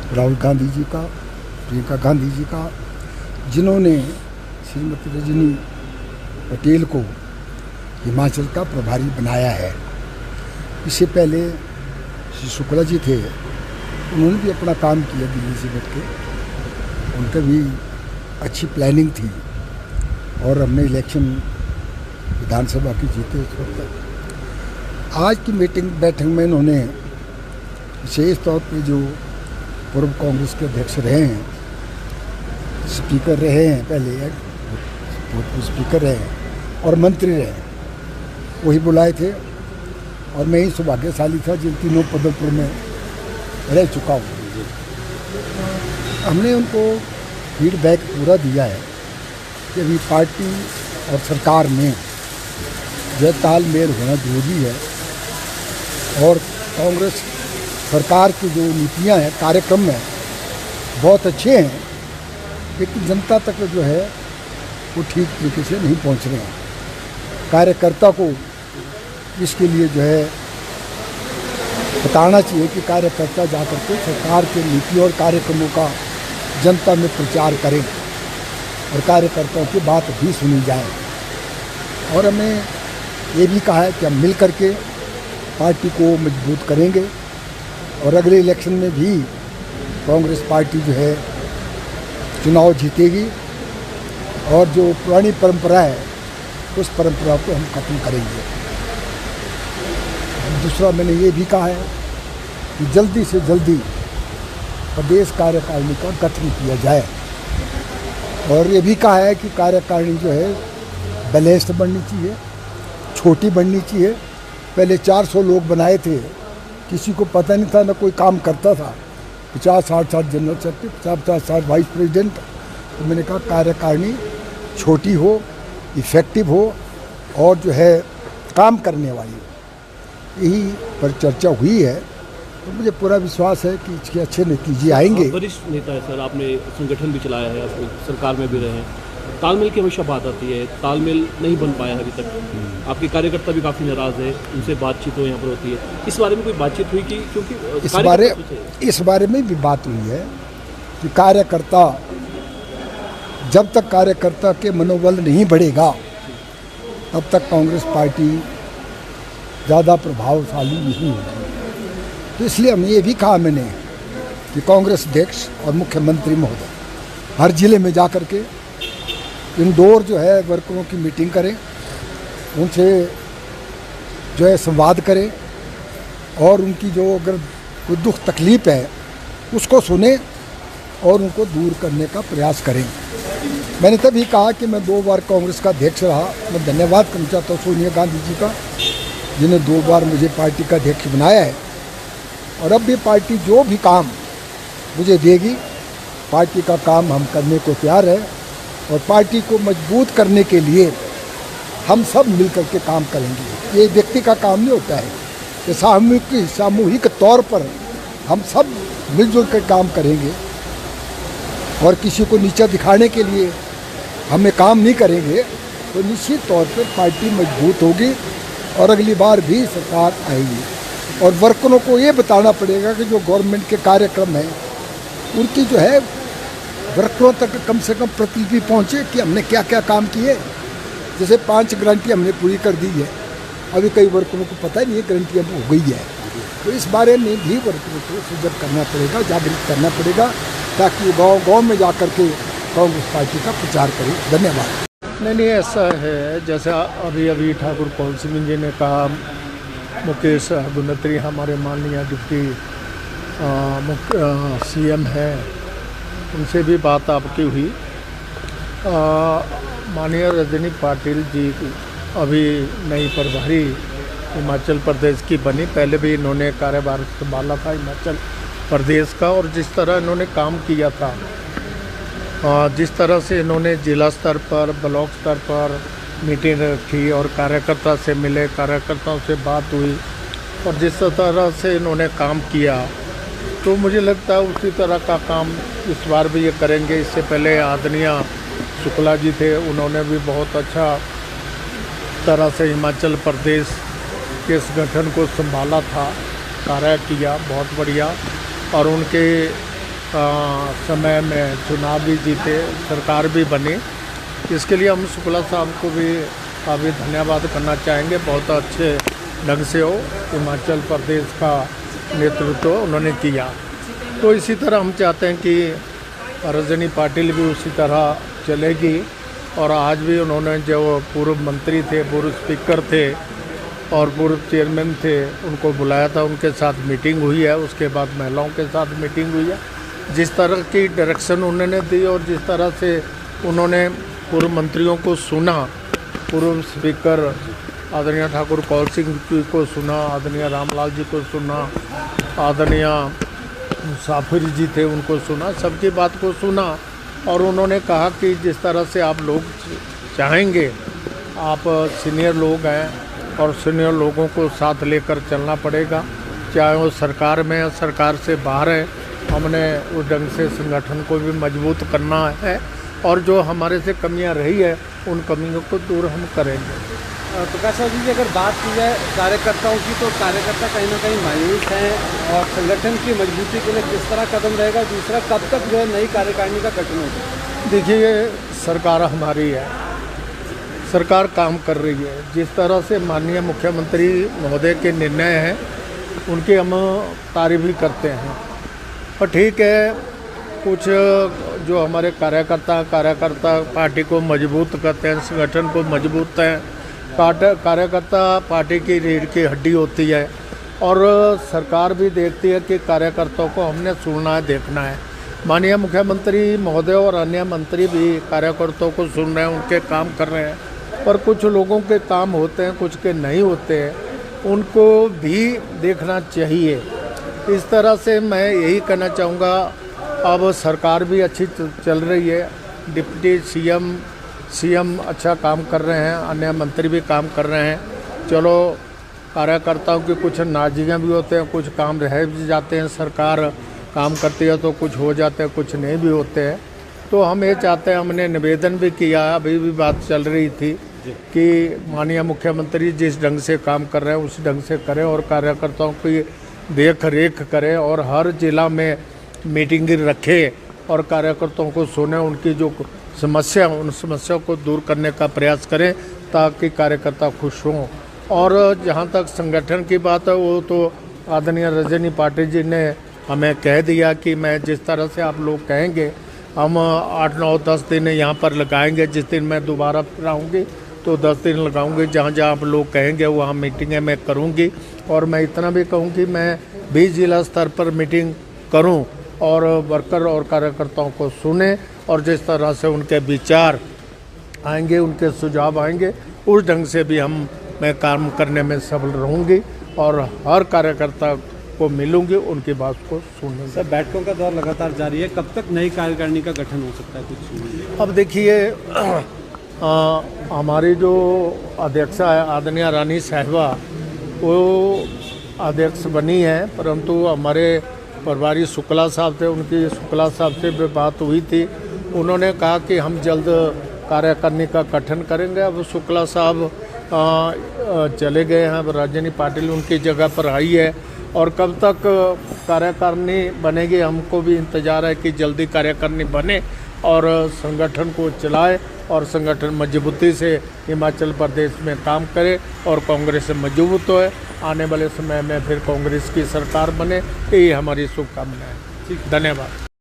राहुल गांधी जी का, प्रियंका गांधी जी का, जिन्होंने श्रीमती रजनी पटेल को हिमाचल का प्रभारी बनाया है। इससे पहले श्री शुक्ला जी थे, उन्होंने भी अपना काम किया दिल्ली से बैठ के, उनका भी अच्छी प्लानिंग थी और हमने इलेक्शन विधानसभा की जीते उस वक्त। आज की बैठक में इन्होंने विशेष तौर पे जो पूर्व कांग्रेस के अध्यक्ष रहे हैं, स्पीकर रहे हैं, पहले स्पीकर रहे हैं और मंत्री रहे हैं, वही बुलाए थे और मैं ही सौभाग्यशाली था जिन तीनों पदों पर मैं रह चुका हूँ। हमने उनको फीडबैक पूरा दिया है कि अभी पार्टी और सरकार में जो तालमेल होना जरूरी है और कांग्रेस सरकार की जो नीतियाँ हैं, कार्यक्रम हैं, बहुत अच्छे हैं, लेकिन जनता तक जो है वो ठीक तरीके से नहीं पहुंच रहे हैं। कार्यकर्ता को इसके लिए जो है बताना चाहिए कि कार्यकर्ता जाकर के सरकार के नीति और कार्यक्रमों का जनता में प्रचार करें और कार्यकर्ताओं की बात भी सुनी जाए। और हमें ये भी कहा है कि हम मिल करके पार्टी को मजबूत करेंगे और अगले इलेक्शन में भी कांग्रेस पार्टी जो है चुनाव जीतेगी और जो पुरानी परंपरा है उस परंपरा को हम खत्म करेंगे। दूसरा, मैंने ये भी कहा है कि जल्दी से जल्दी प्रदेश कार्यकारिणी का गठन किया जाए और ये भी कहा है कि कार्यकारिणी जो है बैलेंस्ड बननी चाहिए, छोटी बननी चाहिए। पहले 400 लोग बनाए थे, किसी को पता नहीं था, ना कोई काम करता था। 50-60 जनरल सेक्रेटरी, 50-60 वाइस प्रेसिडेंट। तो मैंने कहा कार्यकारिणी छोटी हो, इफ़ेक्टिव हो और जो है काम करने वाली हो। यही पर चर्चा हुई है, तो मुझे पूरा विश्वास है कि इसके अच्छे नतीजे आएंगे। वरिष्ठ नेता है सर, आपने संगठन भी चलाया है, आप सरकार में भी रहे हैं, तालमेल की हमेशा बात आती है, तालमेल नहीं बन पाया है अभी तक। आपके कार्यकर्ता भी काफ़ी नाराज़ है, उनसे बातचीत हो यहाँ पर होती है, इस बारे में कोई बातचीत हुई कि क्योंकि इस बारे में भी बात हुई है कि कार्यकर्ता, जब तक कार्यकर्ता के मनोबल नहीं बढ़ेगा तब तक कांग्रेस पार्टी ज़्यादा प्रभावशाली नहीं होगी। तो इसलिए हमने ये भी कहा मैंने कि कांग्रेस अध्यक्ष और मुख्यमंत्री महोदय हर जिले में जा कर के इंदौर जो है वर्करों की मीटिंग करें, उनसे जो है संवाद करें और उनकी जो अगर कोई दुख तकलीफ़ है उसको सुने और उनको दूर करने का प्रयास करें। मैंने तभी कहा कि मैं 2 बार कांग्रेस का अध्यक्ष रहा। मैं धन्यवाद करना चाहता हूँ सोनिया गांधी जी का, जिन्हें 2 बार मुझे पार्टी का अध्यक्ष बनाया है और अब भी पार्टी जो भी काम मुझे देगी, पार्टी का काम हम करने को तैयार है और पार्टी को मजबूत करने के लिए हम सब मिल कर के काम करेंगे। ये व्यक्ति का काम नहीं होता है, ये सामूहिक तौर पर हम सब मिलजुल कर काम करेंगे और किसी को नीचा दिखाने के लिए हमें काम नहीं करेंगे तो निश्चित तौर पर पार्टी मजबूत होगी और अगली बार भी सरकार आएगी। और वर्करों को ये बताना पड़ेगा कि जो गवर्नमेंट के कार्यक्रम हैं उनकी जो है वर्करों तक कम से कम प्रतिलिपि पहुँचे कि हमने क्या क्या काम किए। जैसे 5 गारंटी हमने पूरी कर दी है, अभी कई वर्करों को पता ही नहीं है गारंटी अब हो गई है। तो इस बारे में भी वर्करों को सुझाव करना पड़ेगा, जागरूक करना पड़ेगा ताकि गांव-गांव में जाकर के कांग्रेस पार्टी का प्रचार करें। धन्यवाद। नहीं, ऐसा है जैसे अभी ठाकुर कौल सिंह जी ने कहा, मुकेश अग्निहोत्री हमारे माननीय डिप्टी CM है, उनसे भी बात आपकी हुई। माननीय रजनी पाटिल जी अभी नई प्रभारी हिमाचल प्रदेश की बनी, पहले भी इन्होंने कार्यभार संभाला था हिमाचल प्रदेश का। और जिस तरह इन्होंने काम किया था, जिस तरह से इन्होंने जिला स्तर पर, ब्लॉक स्तर पर मीटिंग रखी और कार्यकर्ता से मिले, कार्यकर्ताओं से बात हुई और जिस तरह से इन्होंने काम किया, तो मुझे लगता है उसी तरह का काम इस बार भी ये करेंगे। इससे पहले आदरणीय शुक्ला जी थे, उन्होंने भी बहुत अच्छा तरह से हिमाचल प्रदेश के संगठन को संभाला था, कार्य किया बहुत बढ़िया। और उनके समय में चुनाव भी जीते, सरकार भी बनी। इसके लिए हम शुक्ला साहब को भी काफ़ी धन्यवाद करना चाहेंगे। बहुत अच्छे ढंग से हो हिमाचल प्रदेश का नेतृत्व उन्होंने किया। तो इसी तरह हम चाहते हैं कि रजनी पाटिल भी उसी तरह चलेगी। और आज भी उन्होंने जो पूर्व मंत्री थे, पूर्व स्पीकर थे और पूर्व चेयरमैन थे, उनको बुलाया था, उनके साथ मीटिंग हुई है। उसके बाद महिलाओं के साथ मीटिंग हुई है। जिस तरह की डायरेक्शन उन्होंने दी और जिस तरह से उन्होंने पूर्व मंत्रियों को सुना, पूर्व स्पीकर आदरणीय ठाकुर कौल सिंह जी को सुना, आदरणीय रामलाल जी को सुना, आदरणीय मुसाफिर जी थे उनको सुना, सबकी बात को सुना। और उन्होंने कहा कि जिस तरह से आप लोग चाहेंगे, आप सीनियर लोग हैं और सीनियर लोगों को साथ लेकर चलना पड़ेगा, चाहे वो सरकार में या सरकार से बाहर है। हमने उस ढंग से संगठन को भी मजबूत करना है और जो हमारे से कमियां रही है उन कमियों को दूर हम करेंगे। प्रकाश राव जी, अगर बात की जाए कार्यकर्ताओं की, तो कार्यकर्ता कहीं ना कहीं मायूस हैं और संगठन की मजबूती के लिए किस तरह कदम रहेगा? दूसरा, कब तक जो है नई कार्यकारिणी का गठन होगा? देखिए, सरकार हमारी है, सरकार काम कर रही है। जिस तरह से माननीय मुख्यमंत्री महोदय के निर्णय हैं उनकी हम तारीफ भी करते हैं। और ठीक है, कुछ जो हमारे कार्यकर्ता पार्टी को मजबूत करते हैं, संगठन को मजबूत हैं। कार्यकर्ता पार्टी की रीढ़ की हड्डी होती है और सरकार भी देखती है कि कार्यकर्ताओं को हमने सुनना है, देखना है। माननीय मुख्यमंत्री महोदय और अन्य मंत्री भी कार्यकर्ताओं को सुन रहे हैं, उनके काम कर रहे हैं। पर कुछ लोगों के काम होते हैं, कुछ के नहीं होते हैं, उनको भी देखना चाहिए। इस तरह से मैं यही कहना चाहूँगा, अब सरकार भी अच्छी चल रही है, डिप्टी सीएम अच्छा काम कर रहे हैं, अन्य मंत्री भी काम कर रहे हैं। चलो, कार्यकर्ताओं की कुछ नाजियाँ भी होते हैं, कुछ काम रह भी जाते हैं, सरकार काम करती है तो कुछ हो जाते हैं, कुछ नहीं भी होते हैं। तो हम ये चाहते हैं, हमने निवेदन भी किया, अभी भी बात चल रही थी कि माननीय मुख्यमंत्री जिस ढंग से काम कर रहे हैं उस ढंग से करें और कार्यकर्ताओं की देख रेख करें और हर जिला में मीटिंग रखें और कार्यकर्ताओं को सुने, उनकी जो समस्या उन समस्याओं को दूर करने का प्रयास करें ताकि कार्यकर्ता खुश हों। और जहाँ तक संगठन की बात है, वो तो आदरणीय रजनी पाटिल जी ने हमें कह दिया कि मैं जिस तरह से आप लोग कहेंगे, हम 8, 9, 10 दिन यहाँ पर लगाएंगे। जिस दिन मैं दोबारा फिर आऊँगी तो 10 दिन लगाऊंगी। जहाँ जहाँ आप लोग कहेंगे वहाँ मीटिंगें मैं करूँगी। और मैं इतना भी कहूँ कि मैं भी जिला स्तर पर मीटिंग करूँ और वर्कर और कार्यकर्ताओं को सुने और जिस तरह से उनके विचार आएंगे, उनके सुझाव आएंगे, उस ढंग से भी मैं काम करने में सफल रहूँगी और हर कार्यकर्ता को मिलूंगी, उनकी बात को सुनूंगी। सर, बैठकों का दौर लगातार जारी है, कब तक नई कार्यकारिणी का गठन हो सकता है? कुछ अब देखिए, हमारी जो अध्यक्षा है आदरणीय रानी साहिबा, वो अध्यक्ष बनी है, परंतु हमारे प्रभारी शुक्ला साहब थे, उनकी शुक्ला साहब से भी बात हुई थी। उन्होंने कहा कि हम जल्द कार्यकारिणी का गठन करेंगे। अब शुक्ला साहब चले गए हैं, अब रजनी पाटिल उनकी जगह पर आई है और कब तक कार्यकारिणी बनेगी हमको भी इंतज़ार है कि जल्दी कार्यकारिणी बने और संगठन को चलाए और संगठन मजबूती से हिमाचल प्रदेश में काम करे और कांग्रेस मजबूत होए। आने वाले समय में फिर कांग्रेस की सरकार बने, यही हमारी शुभकामनाएं है। धन्यवाद।